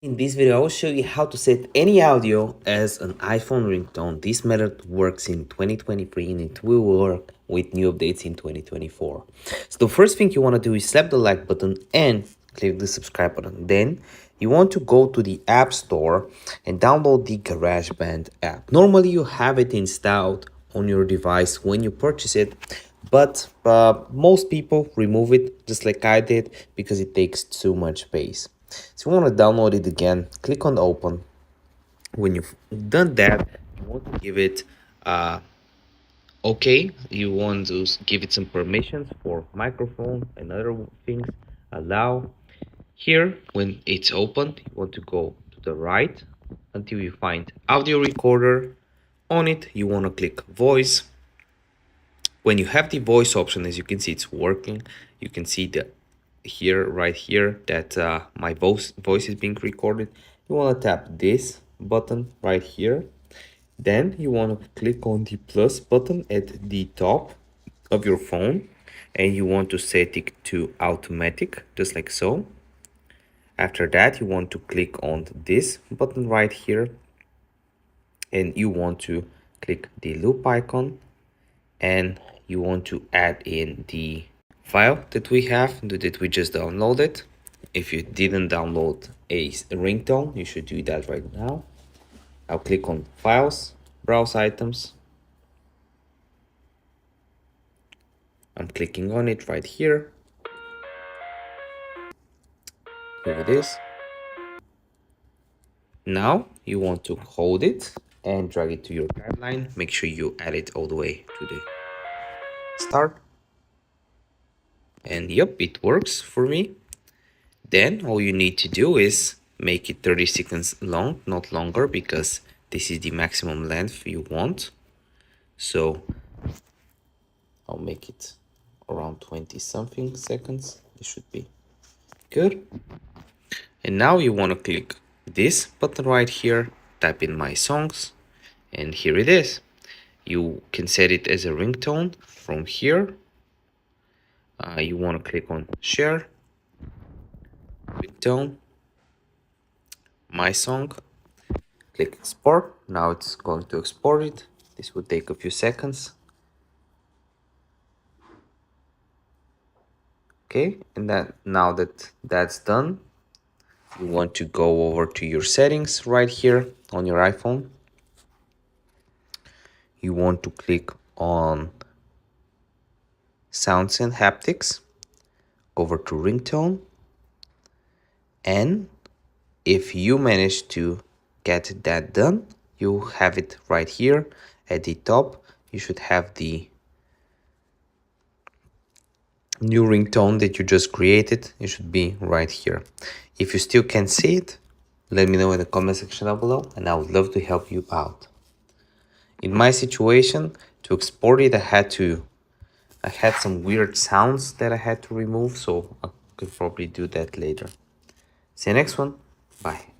In this video, I will show you how to set any audio as an iPhone ringtone. This method works in 2023 and it will work with new updates in 2024. So the first thing you want to do is slap the like button and click the subscribe button. Then you want to go to the App Store and download the GarageBand app. Normally you have it installed on your device when you purchase it, but most people remove it just like I did because it takes too much space. So you want to download it again, click on open. When you've done that, you want to give it okay. You want to give it some permissions for microphone and other things. Allow. Here, when it's open, you want to go to the right until you find audio recorder. On it, you want to click voice. When you have the voice option, as you can see, it's working. You can see the right here that my voice is being recorded. You want to tap this button right here. Then you want to click on the plus button at the top of your phone and you want to set it to automatic, just like so. After that, you want to click on this button right here and you want to click the loop icon and you want to add in the file that we have, that we just downloaded. If you didn't download a ringtone, you should do that right now. I'll click on files, browse items. I'm clicking on it right here. Here it is. Now you want to hold it and drag it to your timeline. Make sure you add it all the way to the start. And yep, it works for me. Then all you need to do is make it 30 seconds long, not longer, because this is the maximum length you want. So I'll make it around 20 something seconds. It should be good. And now you want to click this button right here, type in my songs, and here it is. You can set it as a ringtone from here. You want to click on share, ringtone, my song, click export. Now it's going to export it. This will take a few seconds. Okay, and now that that's done, you want to go over to your settings right here on your iPhone. You want to click on sounds and haptics, over to ringtone, and if you manage to get that done, you have it right here at the top. You should have the new ringtone that you just created. It should be right here. If you still can't see it, let me know in the comment section down below and I would love to help you out. In my situation, to export it, I had some weird sounds that I had to remove, so I could probably do that later. See you next one. Bye.